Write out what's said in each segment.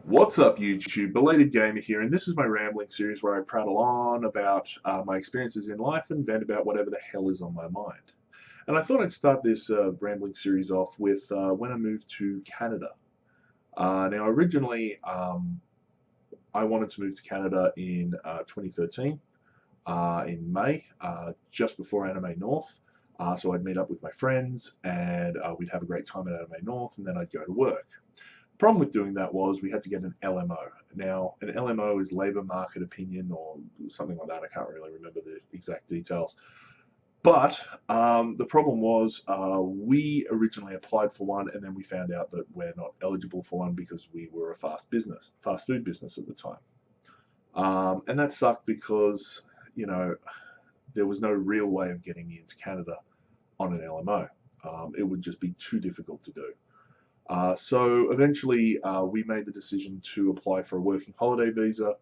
What's up, YouTube? Belated Gamer here, and this is my rambling series where I prattle on about my experiences in life and vent about whatever the hell is on my mind. And I thought I'd start this rambling series off with when I moved to Canada. Now, originally, I wanted to move to Canada in 2013, in May, just before Anime North. So I'd meet up with my friends, and we'd have a great time at Anime North, and then I'd go to work. Problem with doing that was we had to get an LMO. Now, an LMO is Labour Market Opinion or something like that. I can't really remember the exact details. But the problem was we originally applied for one, and then we found out that we're not eligible for one because we were a fast food business at the time. And that sucked because, you know, there was no real way of getting me into Canada on an LMO. It would just be too difficult to do. So eventually we made the decision to apply for a working holiday visa,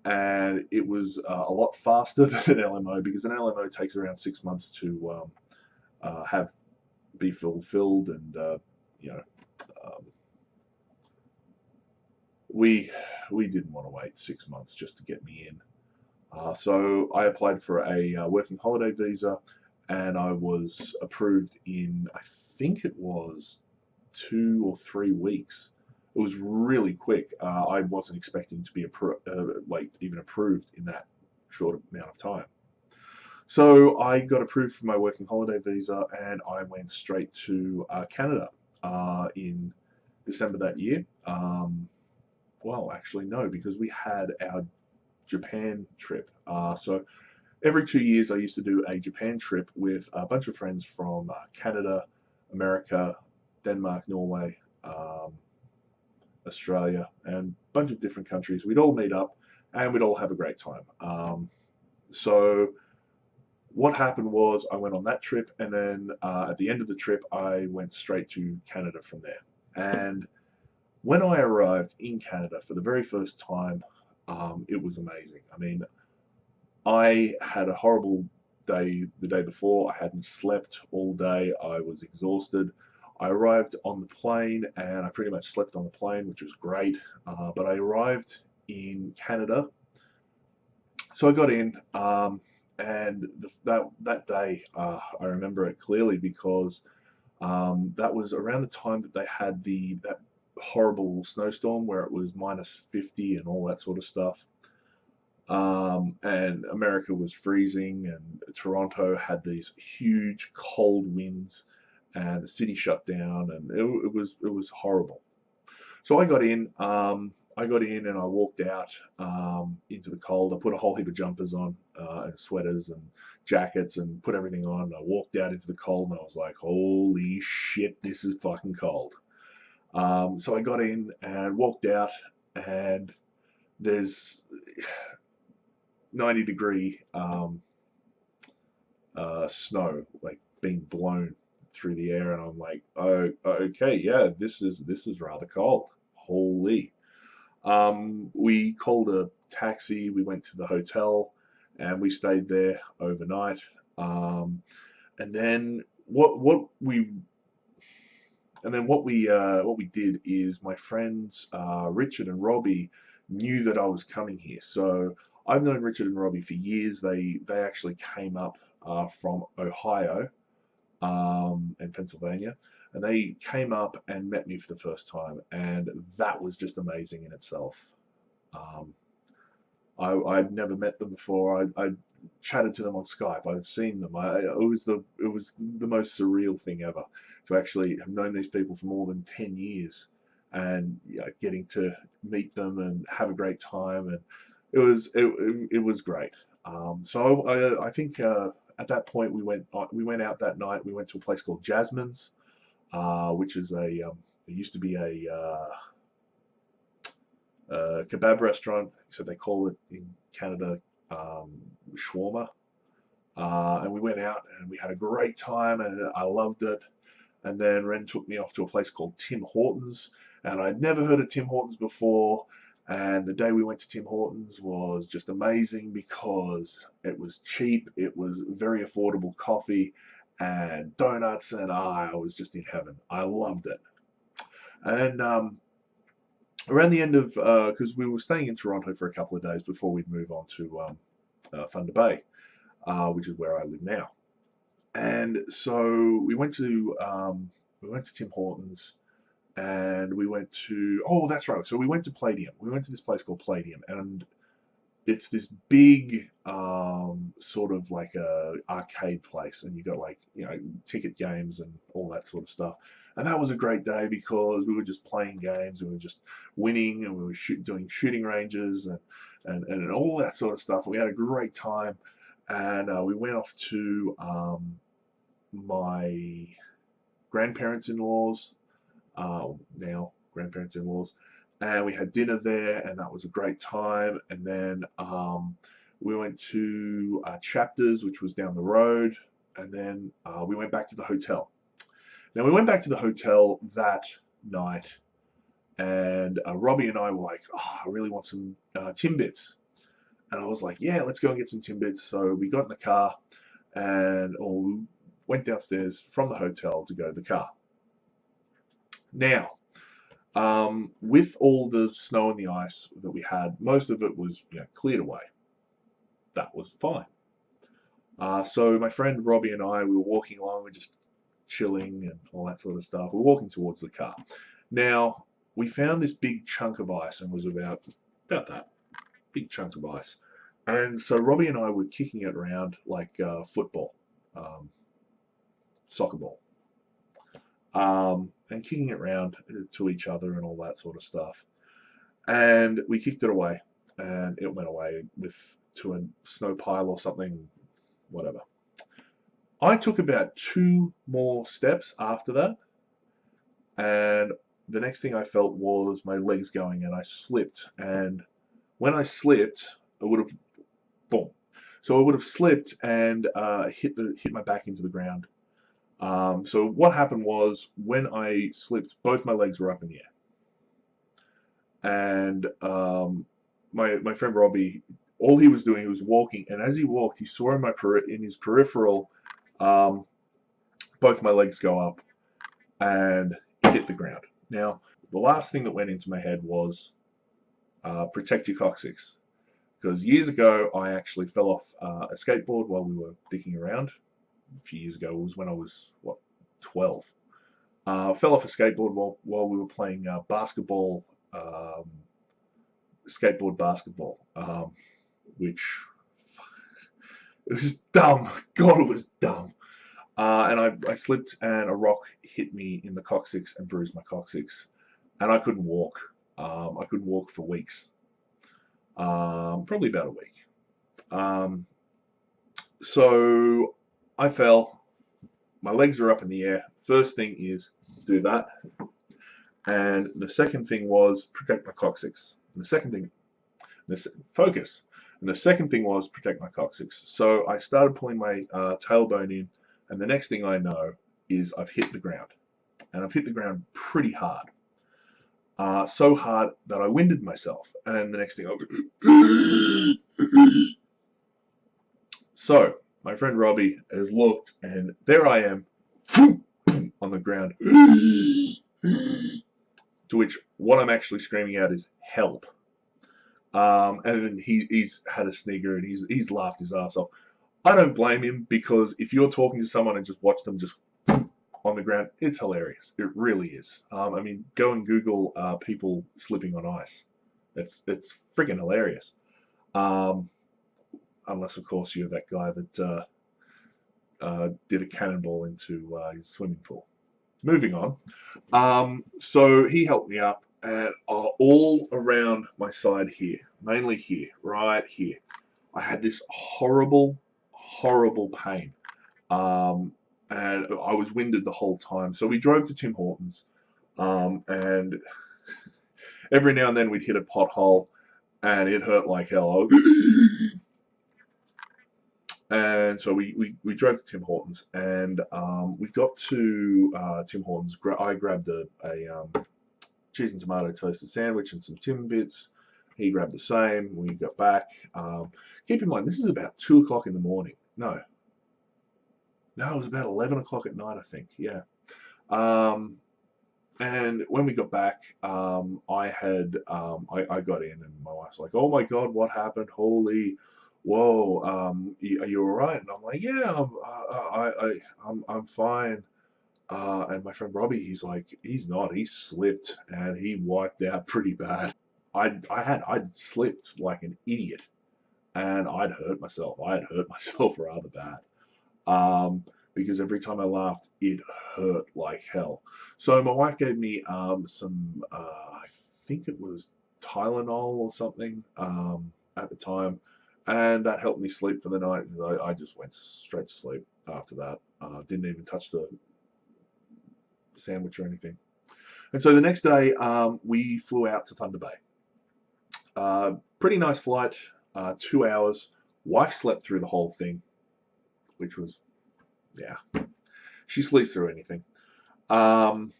and it was a lot faster than an LMO because an LMO takes around 6 months to have be fulfilled, and you know um, we didn't want to wait 6 months just to get me in. So I applied for a working holiday visa, and I was approved in, I think it was 2 or 3 weeks. It was really quick. I wasn't expecting to be like even approved in that short amount of time. So I got approved for my working holiday visa, and I went straight to Canada in December that year. Well, actually, no, because we had our Japan trip. So every 2 years, I used to do a Japan trip with a bunch of friends from Canada, America, Denmark, Norway, Australia, and a bunch of different countries. We'd all meet up and we'd all have a great time. So what happened was I went on that trip, and then at the end of the trip, I went straight to Canada from there. And when I arrived in Canada for the very first time, it was amazing. I mean, I had a horrible day the day before. I hadn't slept all day. I was exhausted. I arrived on the plane, and I pretty much slept on the plane, which was great. But I arrived in Canada, so I got in, and that day I remember it clearly because that was around the time that they had that horrible snowstorm where it was -50 and all that sort of stuff. And America was freezing, and Toronto had these huge cold winds, and the city shut down, and it was horrible. So I got in, and I walked out into the cold. I put a whole heap of jumpers on and sweaters and jackets, and put everything on. And I walked out into the cold, and I was like, "Holy shit, this is fucking cold." So I got in and walked out, and there's 90-degree snow like being blown through the air, and I'm like, oh, okay, yeah, this is rather cold. Holy. We called a taxi. We went to the hotel, and we stayed there overnight. And then what we did is my friends Richard and Robbie knew that I was coming here. So I've known Richard and Robbie for years. They actually came up from Ohio and Pennsylvania, and they came up and met me for the first time, and that was just amazing in itself. Um, I'd never met them before. I chatted to them on Skype. I've seen them. It was the most surreal thing ever to actually have known these people for more than 10 years, and getting to meet them and have a great time, and it was great. So I think at that point we went out that night. We went to a place called Jasmine's, which is it used to be a kebab restaurant, except they call it in Canada shawarma. And we went out and we had a great time, and I loved it. And then Ren took me off to a place called Tim Hortons, and I'd never heard of Tim Hortons before. And the day we went to Tim Hortons was just amazing because it was cheap, it was very affordable coffee and donuts, and I was just in heaven. I loved it. And around the end of, because we were staying in Toronto for a couple of days before we'd move on to Thunder Bay, which is where I live now. And so we went to Tim Hortons, and we went to, oh, that's right. So we went to Palladium. We went to this place called Palladium, and it's this big sort of like a arcade place, and you got like, ticket games and all that sort of stuff. And that was a great day because we were just playing games, and we were just winning, and we were doing shooting ranges and all that sort of stuff. We had a great time, and we went off to my grandparents-in-laws, now grandparents-in-laws, and we had dinner there, and that was a great time. And then we went to Chapters, which was down the road, and then we went back to the hotel. Now, we went back to the hotel that night, and Robbie and I were like, oh, I really want some Timbits. And I was like, yeah, let's go and get some Timbits. So we got in the car, and we went downstairs from the hotel to go to the car. Now, with all the snow and the ice that we had, most of it was cleared away. That was fine. So my friend Robbie and I, we were walking along, we were just chilling and all that sort of stuff. We're walking towards the car. Now, we found this big chunk of ice, and it was about that big chunk of ice. And so Robbie and I were kicking it around like football, soccer ball, and kicking it around to each other and all that sort of stuff. And we kicked it away, and it went away to a snow pile or something, whatever. I took about 2 more steps after that, and the next thing I felt was my legs going, and I slipped. And when I slipped, I would have, boom. So I would have slipped and hit my back into the ground. So what happened was, when I slipped, both my legs were up in the air. And my friend Robbie, all he was doing, he was walking, and as he walked, he saw in his peripheral, both my legs go up and hit the ground. Now, the last thing that went into my head was protect your coccyx. Because years ago, I actually fell off a skateboard while we were dicking around. A few years ago, it was when I was, 12. Fell off a skateboard while we were playing basketball, skateboard basketball, which, it was dumb. God, it was dumb. And I slipped, and a rock hit me in the coccyx and bruised my coccyx. And I couldn't walk. I couldn't walk for weeks. Probably about a week. So I fell. My legs are up in the air. First thing is do that. And the second thing was protect my coccyx. And the second thing, focus. And the second thing was protect my coccyx. So I started pulling my tailbone in, and the next thing I know is I've hit the ground. And I've hit the ground pretty hard. So hard that I winded myself. And the next thing So, my friend Robbie has looked, and there I am on the ground. To which what I'm actually screaming out is help. And he's had a snigger, and he's laughed his ass off. I don't blame him, because if you're talking to someone and just watch them just on the ground, it's hilarious. It really is. I mean, go and Google people slipping on ice. It's friggin' hilarious. Unless, of course, you're that guy that did a cannonball into his swimming pool. Moving on. So he helped me up, and all around my side here, mainly here, right here, I had this horrible, horrible pain. And I was winded the whole time. So we drove to Tim Hortons, and every now and then we'd hit a pothole, and it hurt like hell. And so we drove to Tim Hortons, and we got to Tim Hortons. I grabbed a cheese and tomato toasted sandwich and some Timbits. He grabbed the same. We got back. Keep in mind, this is about 2 o'clock in the morning. No, it was about 11 o'clock at night, I think. Yeah. And when we got back, I got in, and my wife's like, "Oh my God, what happened? Holy, whoa, are you all right?" And I'm like, "Yeah, I'm fine." And my friend Robbie, he's like, "He's not. He slipped and he wiped out pretty bad." I'd slipped like an idiot, and I'd hurt myself. I had hurt myself rather bad. Um, because every time I laughed, it hurt like hell. So my wife gave me some, I think it was Tylenol or something at the time, and that helped me sleep for the night. And I just went straight to sleep after that. Didn't even touch the sandwich or anything. And so the next day, we flew out to Thunder Bay. Pretty nice flight, 2 hours. Wife slept through the whole thing, which was, yeah, she sleeps through anything. Um,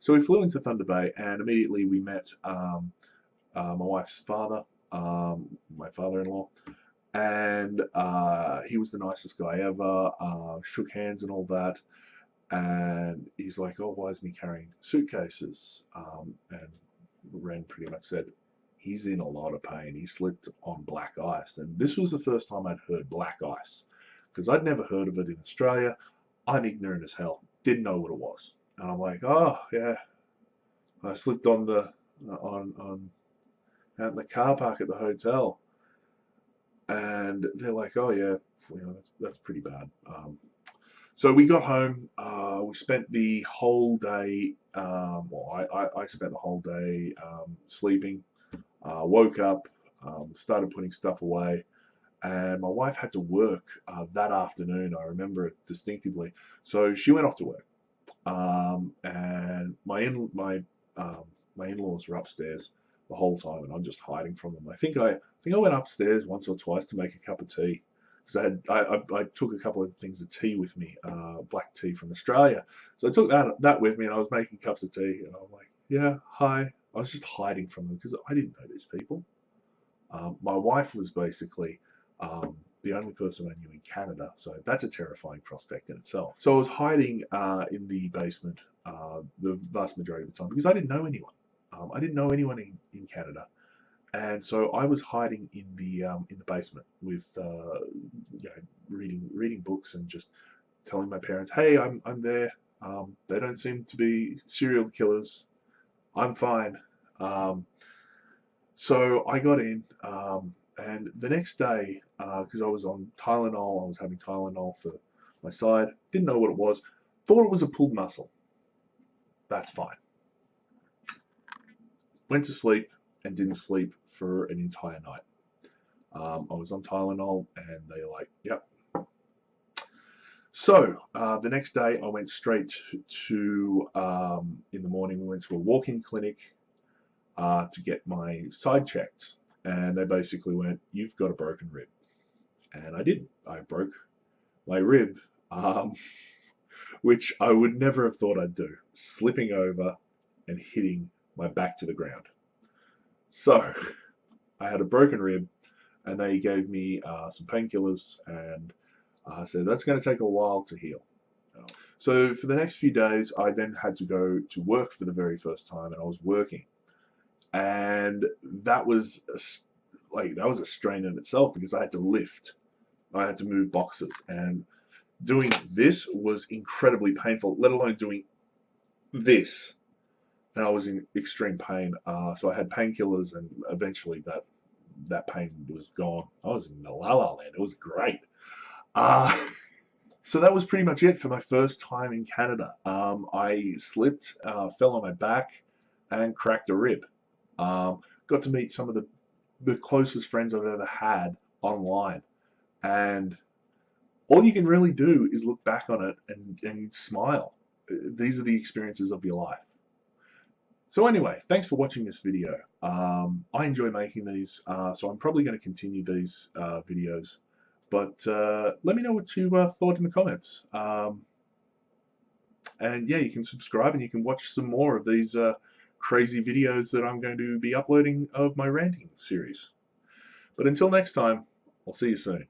so we flew into Thunder Bay, and immediately we met my wife's father, my father-in-law, and he was the nicest guy ever. Shook hands and all that, and he's like, "Oh, why isn't he carrying suitcases?" And Ren pretty much said, "He's in a lot of pain. He slipped on black ice," and this was the first time I'd heard black ice because I'd never heard of it in Australia. I'm ignorant as hell. Didn't know what it was. And I'm like, "Oh yeah, I slipped on the on out in the car park at the hotel." And they're like, "Oh yeah, that's pretty bad." So we got home. We spent the whole day. Well, I spent the whole day sleeping. Woke up, started putting stuff away, and my wife had to work that afternoon. I remember it distinctively. So she went off to work. And my in-laws were upstairs the whole time, and I'm just hiding from them. I think I went upstairs once or twice to make a cup of tea because I took a couple of things of tea with me, black tea from Australia. So I took that with me, and I was making cups of tea, and I'm like, "Yeah, hi." I was just hiding from them because I didn't know these people. My wife was basically the only person I knew in Canada, so that's a terrifying prospect in itself. So I was hiding in the basement the vast majority of the time because I didn't know anyone. I didn't know anyone in Canada, and so I was hiding in the basement with reading books and just telling my parents, "Hey, I'm there. They don't seem to be serial killers. I'm fine." Um, so I got in, and the next day, because I was on Tylenol, I was having Tylenol for my side. Didn't know what it was. Thought it was a pulled muscle. That's fine. Went to sleep and didn't sleep for an entire night. I was on Tylenol, and they're like, "Yep." So the next day, I went straight to in the morning. We went to a walk-in clinic to get my side checked, and they basically went, "You've got a broken rib." And I did. I broke my rib, um, which I would never have thought I'd do, slipping over and hitting my back to the ground. So I had a broken rib, and they gave me some painkillers, and said that's going to take a while to heal. So for the next few days, I then had to go to work for the very first time, and I was working, and that was a strain in itself because I had to lift, I had to move boxes, and doing this was incredibly painful, let alone doing this. And I was in extreme pain. So I had painkillers, and eventually that pain was gone. I was in the la la land. It was great. Uh, so that was pretty much it for my first time in Canada. I slipped, fell on my back, and cracked a rib. Got to meet some of the closest friends I've ever had online, and all you can really do is look back on it and smile. These are the experiences of your life. So anyway, thanks for watching this video. I enjoy making these, so I'm probably going to continue these videos. But let me know what you thought in the comments. And yeah, you can subscribe and you can watch some more of these crazy videos that I'm going to be uploading of my ranting series. But until next time, I'll see you soon.